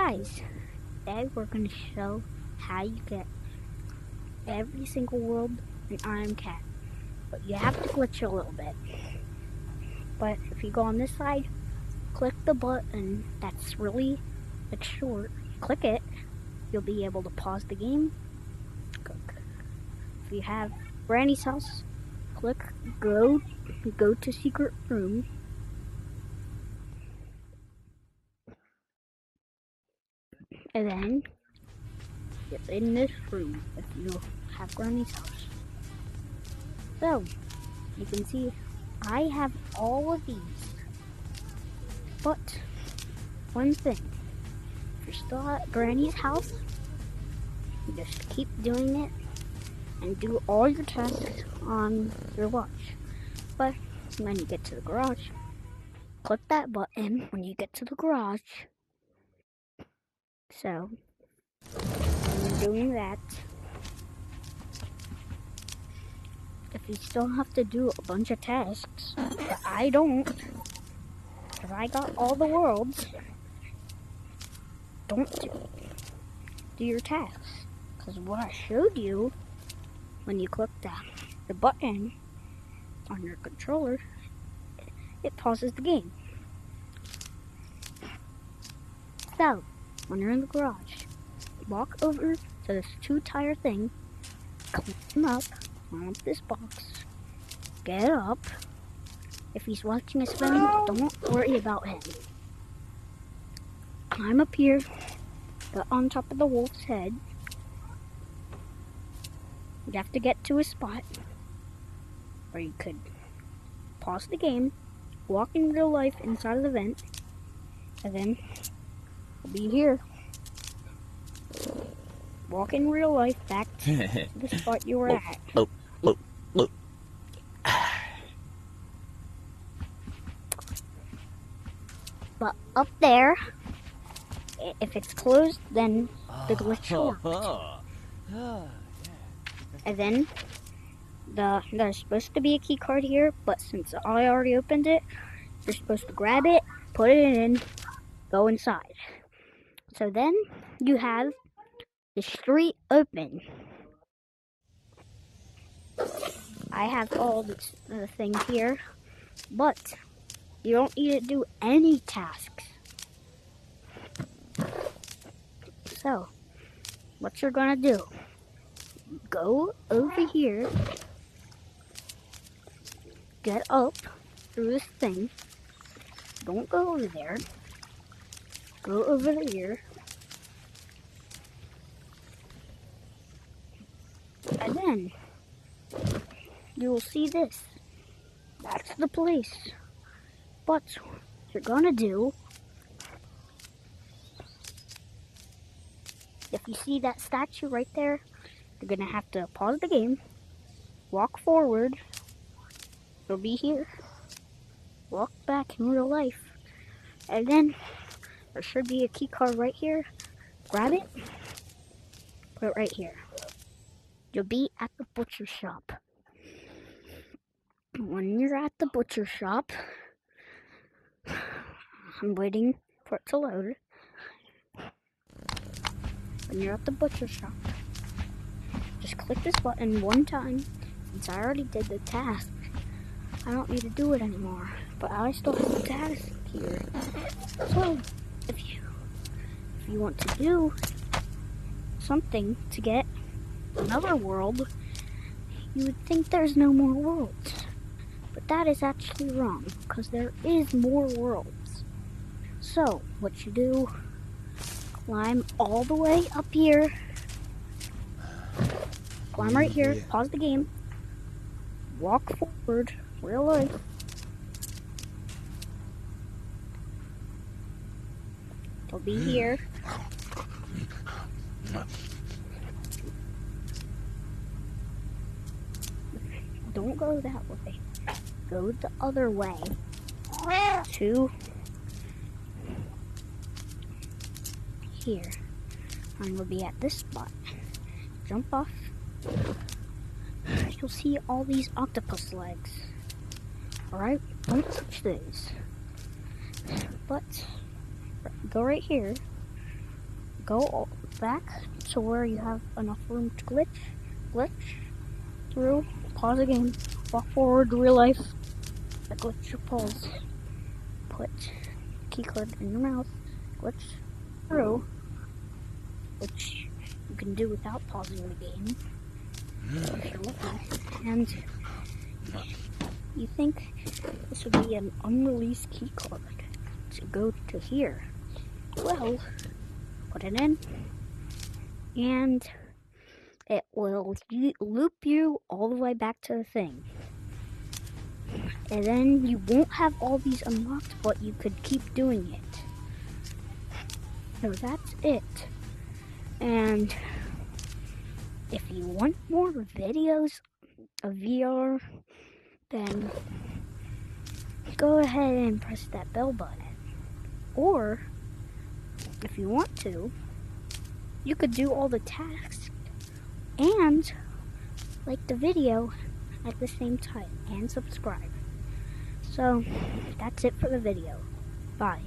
guys, today we're going to show how you get every single world in Iron Cat. But you have to glitch a little bit. But if you go on this side, click the button that's really short. Click it, you'll be able to pause the game. If you have Granny's house, click go to secret room. And then get in this room if you have Granny's house. So you can see I have all of these. But one thing, if you're still at Granny's house, you just keep doing it and do all your tasks on your watch. But when you get to the garage, click that button when you get to the garage. So when you're doing that, if you still have to do a bunch of tasks, but I don't, because I got all the worlds, don't do your tasks. Because what I showed you, when you click the button on your controller, it pauses the game. So, when you're in the garage, walk over to this 2-tire thing, climb up on this box, get up. If he's watching his phone, don't worry about him. Climb up here, get on top of the wolf's head. You have to get to a spot where you could pause the game, walk in real life inside of the vent, and then we'll be here. Walk in real life back to the spot you were at. But up there, if it's closed, then the glitch worked. And then there's supposed to be a key card here, but since I already opened it, you're supposed to grab it, put it in, go inside. So then you have the street open. I have all the things here, but you don't need to do any tasks. So, what you're gonna do, go over here, get up through this thing, don't go over there, go over here, and then you will see this. That's the place. But what you're gonna do, if you see that statue right there, you're gonna have to pause the game, walk forward, it'll be here, walk back in real life, and then there should be a key card right here. Grab it, put it right here. You'll be at the butcher shop. When you're at the butcher shop, I'm waiting for it to load. When you're at the butcher shop, just click this button one time. Since I already did the task, I don't need to do it anymore. But I still have the task here. So, if you want to do something to get another world, you would think there's no more worlds. But that is actually wrong, because there is more worlds. So, what you do, climb all the way up here, climb right here, pause the game, walk forward, real life, it'll be here. Don't go that way. Go the other way. To here. And we'll be at this spot. Jump off. You'll see all these octopus legs. Alright? Don't touch those. But go right here. go back to where you have enough room to glitch through, pause the game, walk forward to real life, glitch your pause, put keycard in your mouth, glitch through, which you can do without pausing the game, if you're lucky, and you think this would be an unreleased keycard to go to here. Well, put it in, and it will loop you all the way back to the thing. And then you won't have all these unlocked, but you could keep doing it. So that's it. And if you want more videos of VR, then go ahead and press that bell button. Or, if you want to, you could do all the tasks and like the video at the same time and subscribe. So, that's it for the video. Bye.